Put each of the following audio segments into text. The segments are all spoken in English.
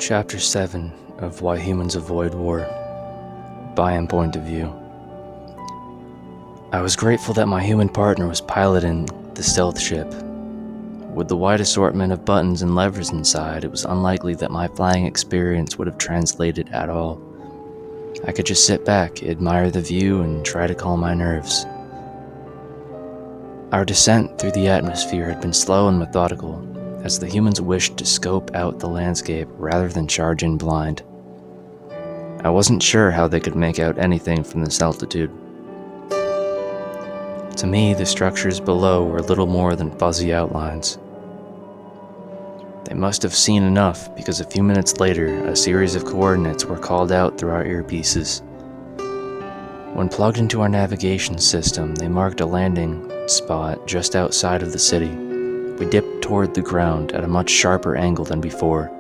Chapter 7 of Why Humans Avoid War. By point of view. I was grateful that my human partner was piloting the stealth ship. With the wide assortment of buttons and levers inside, it was unlikely that my flying experience would have translated at all. I could just sit back, admire the view, and try to calm my nerves. Our descent through the atmosphere had been slow and methodical, as the humans wished to scope out the landscape rather than charge in blind. I wasn't sure how they could make out anything from this altitude. To me, the structures below were little more than fuzzy outlines. They must have seen enough, because a few minutes later, a series of coordinates were called out through our earpieces. When plugged into our navigation system, they marked a landing spot just outside of the city. We dipped toward the ground at a much sharper angle than before.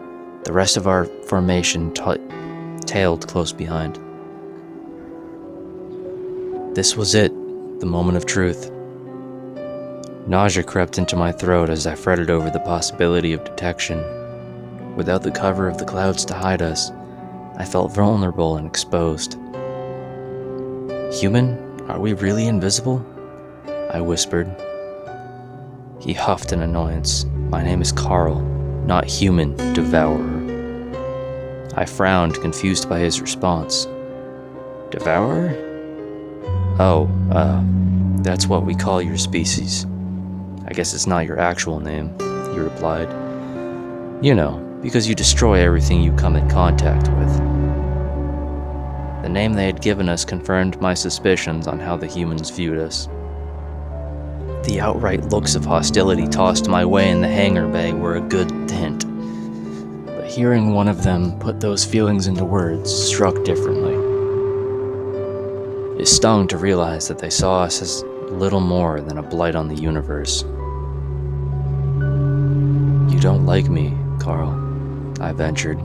The rest of our formation tailed close behind. This was it, the moment of truth. Nausea crept into my throat as I fretted over the possibility of detection. Without the cover of the clouds to hide us, I felt vulnerable and exposed. "Human? Are we really invisible?" I whispered. He huffed in annoyance. "My name is Carl, not human devourer." I frowned, confused by his response. "Devourer? Oh, that's what we call your species. I guess it's not your actual name," he replied. "You know, because you destroy everything you come in contact with." The name they had given us confirmed my suspicions on how the humans viewed us. The outright looks of hostility tossed my way in the hangar bay were a good hint, but hearing one of them put those feelings into words struck differently. It stung to realize that they saw us as little more than a blight on the universe. "You don't like me, Carl," I ventured.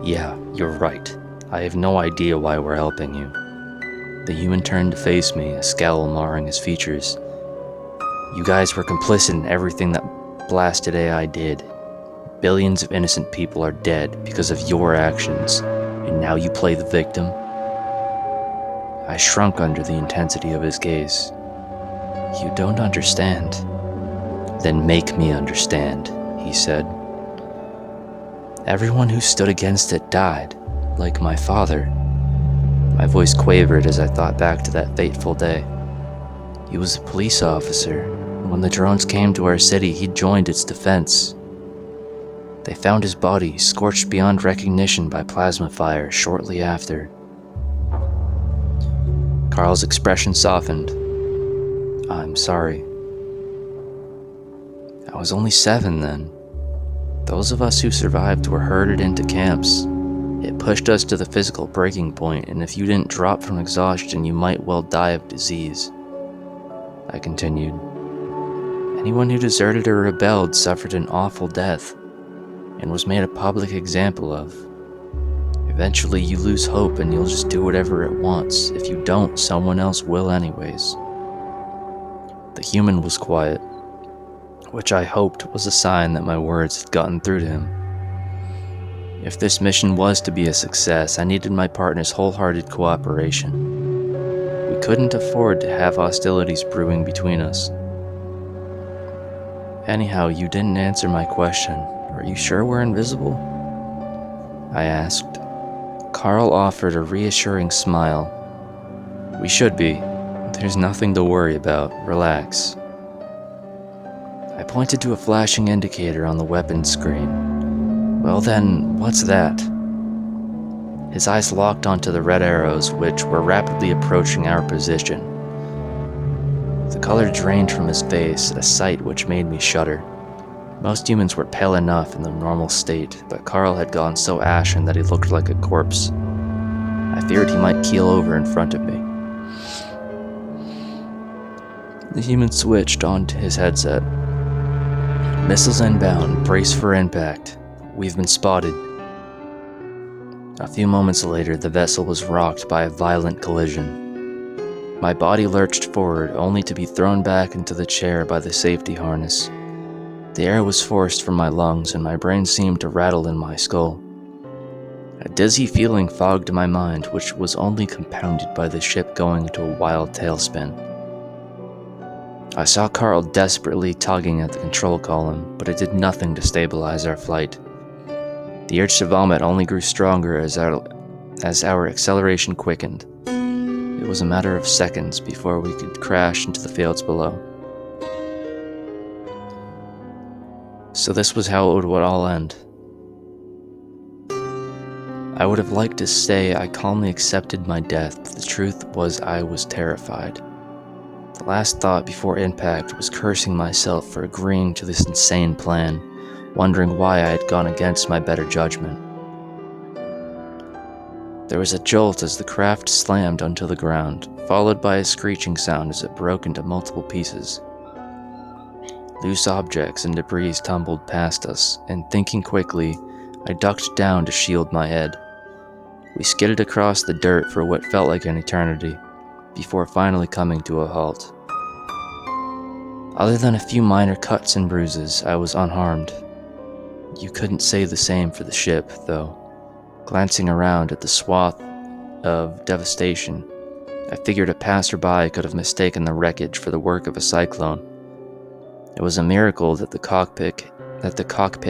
"Yeah, you're right. I have no idea why we're helping you." The human turned to face me, a scowl marring his features. "You guys were complicit in everything that blasted AI did. Billions of innocent people are dead because of your actions, and now you play the victim?" I shrunk under the intensity of his gaze. "You don't understand." "Then make me understand," he said. "Everyone who stood against it died, like my father." My voice quavered as I thought back to that fateful day. He was a police officer. When the drones came to our city, he joined its defense. They found his body, scorched beyond recognition by plasma fire, shortly after. Carl's expression softened. "I'm sorry. I was only 7 then. Those of us who survived were herded into camps. It pushed us to the physical breaking point, and if you didn't drop from exhaustion, you might well die of disease." I continued. "Anyone who deserted or rebelled suffered an awful death, and was made a public example of. Eventually you lose hope and you'll just do whatever it wants. If you don't, someone else will anyways." The human was quiet, which I hoped was a sign that my words had gotten through to him. If this mission was to be a success, I needed my partner's wholehearted cooperation. We couldn't afford to have hostilities brewing between us. "Anyhow, you didn't answer my question. Are you sure we're invisible?" I asked. Carl offered a reassuring smile. "We should be. There's nothing to worry about. Relax." I pointed to a flashing indicator on the weapons screen. "Well then, what's that?" His eyes locked onto the red arrows, which were rapidly approaching our position. The color drained from his face, a sight which made me shudder. Most humans were pale enough in their normal state, but Carl had gone so ashen that he looked like a corpse. I feared he might keel over in front of me. The human switched onto his headset. "Missiles inbound, brace for impact. We've been spotted." A few moments later, the vessel was rocked by a violent collision. My body lurched forward, only to be thrown back into the chair by the safety harness. The air was forced from my lungs, and my brain seemed to rattle in my skull. A dizzy feeling fogged my mind, which was only compounded by the ship going into a wild tailspin. I saw Carl desperately tugging at the control column, but it did nothing to stabilize our flight. The urge to vomit only grew stronger as our acceleration quickened. It was a matter of seconds before we could crash into the fields below. So this was how it would all end. I would have liked to say I calmly accepted my death, but the truth was I was terrified. The last thought before impact was cursing myself for agreeing to this insane plan, wondering why I had gone against my better judgment. There was a jolt as the craft slammed onto the ground, followed by a screeching sound as it broke into multiple pieces. Loose objects and debris tumbled past us, and thinking quickly, I ducked down to shield my head. We skidded across the dirt for what felt like an eternity, before finally coming to a halt. Other than a few minor cuts and bruises, I was unharmed. You couldn't say the same for the ship, though. Glancing around at the swath of devastation, I figured a passerby could have mistaken the wreckage for the work of a cyclone. It was a miracle that the cockpit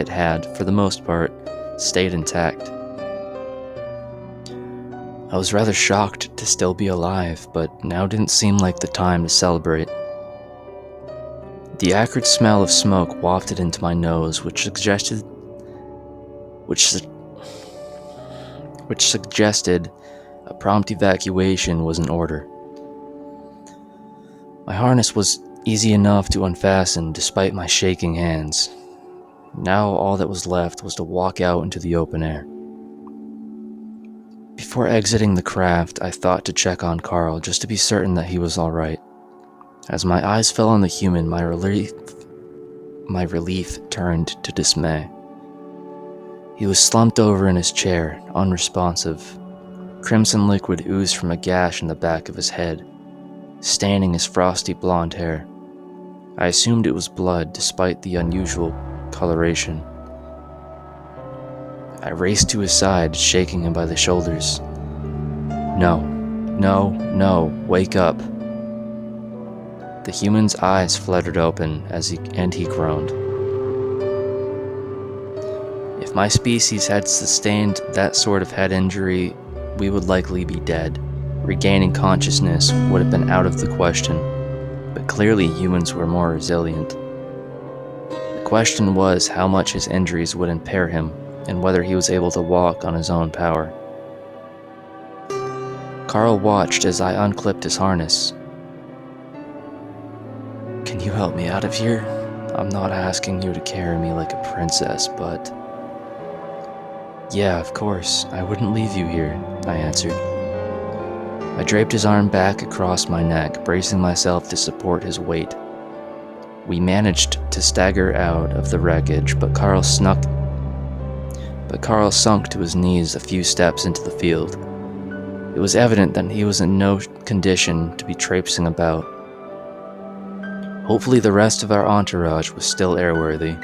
had, for the most part, stayed intact. I was rather shocked to still be alive, but now didn't seem like the time to celebrate. The acrid smell of smoke wafted into my nose, which suggested a prompt evacuation was in order. My harness was easy enough to unfasten despite my shaking hands. Now all that was left was to walk out into the open air. Before exiting the craft, I thought to check on Carl just to be certain that he was all right. As my eyes fell on the human, my relief turned to dismay. He was slumped over in his chair, unresponsive. Crimson liquid oozed from a gash in the back of his head, staining his frosty blonde hair. I assumed it was blood, despite the unusual coloration. I raced to his side, shaking him by the shoulders. No, wake up. The human's eyes fluttered open and he groaned. If my species had sustained that sort of head injury, we would likely be dead. Regaining consciousness would have been out of the question, but clearly humans were more resilient. The question was how much his injuries would impair him, and whether he was able to walk on his own power. Carl watched as I unclipped his harness. Can you help me out of here? I'm not asking you to carry me like a princess, but... Yeah, of course, I wouldn't leave you here, I answered. I draped his arm back across my neck, bracing myself to support his weight. We managed to stagger out of the wreckage, but Carl sunk to his knees a few steps into the field. It was evident that he was in no condition to be traipsing about. Hopefully the rest of our entourage was still airworthy.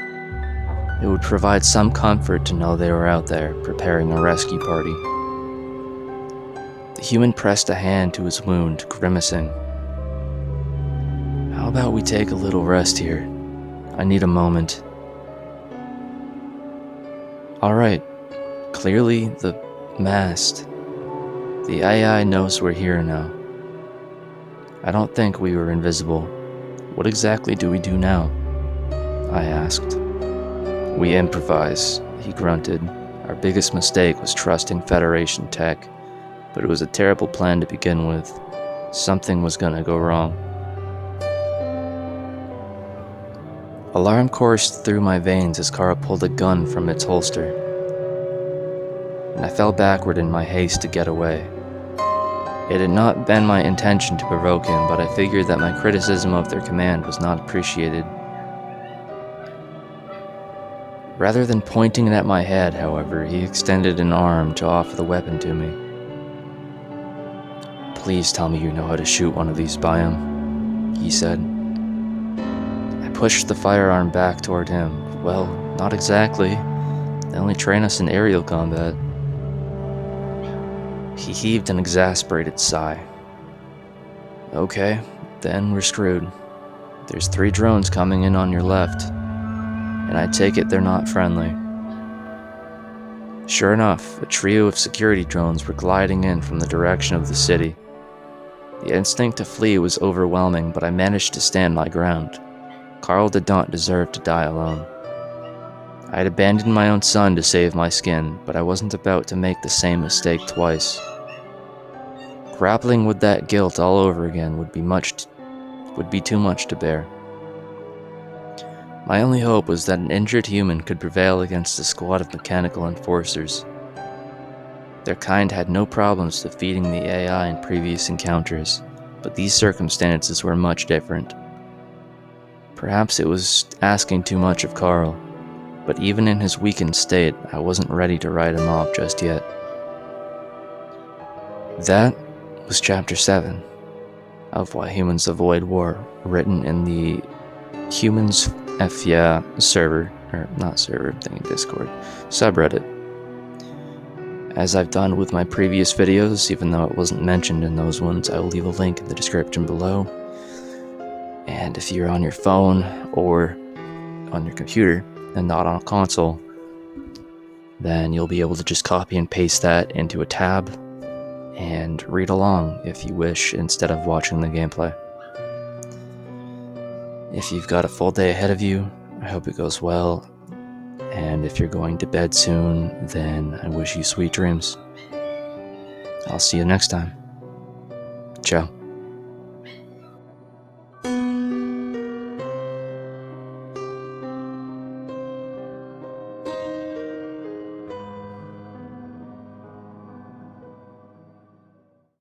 It would provide some comfort to know they were out there, preparing a rescue party. The human pressed a hand to his wound, grimacing. How about we take a little rest here? I need a moment. Alright, clearly the mast. The AI knows we're here now. I don't think we were invisible. What exactly do we do now? I asked. We improvise, he grunted. Our biggest mistake was trusting Federation tech, but it was a terrible plan to begin with. Something was gonna go wrong. Alarm coursed through my veins as Carl pulled a gun from its holster, and I fell backward in my haste to get away. It had not been my intention to provoke him, but I figured that my criticism of their command was not appreciated. Rather than pointing it at my head, however, he extended an arm to offer the weapon to me. Please tell me you know how to shoot one of these, Byam, he said. I pushed the firearm back toward him. Well, not exactly. They only train us in aerial combat. He heaved an exasperated sigh. Okay, then we're screwed. There's 3 drones coming in on your left, and I take it they're not friendly. Sure enough, a trio of security drones were gliding in from the direction of the city. The instinct to flee was overwhelming, but I managed to stand my ground. Carl did not deserve to die alone. I had abandoned my own son to save my skin, but I wasn't about to make the same mistake twice. Grappling with that guilt all over again would be too much to bear. My only hope was that an injured human could prevail against a squad of mechanical enforcers. Their kind had no problems defeating the AI in previous encounters, but these circumstances were much different. Perhaps it was asking too much of Carl, but even in his weakened state, I wasn't ready to write him off just yet. That was Chapter 7 of Why Humans Avoid War, written in the xXThe server, or not server, I'm thinking Discord, subreddit. As I've done with my previous videos, even though it wasn't mentioned in those ones, I will leave a link in the description below. And if you're on your phone or on your computer and not on a console, then you'll be able to just copy and paste that into a tab and read along if you wish instead of watching the gameplay. If you've got a full day ahead of you, I hope it goes well. And if you're going to bed soon, then I wish you sweet dreams. I'll see you next time. Ciao.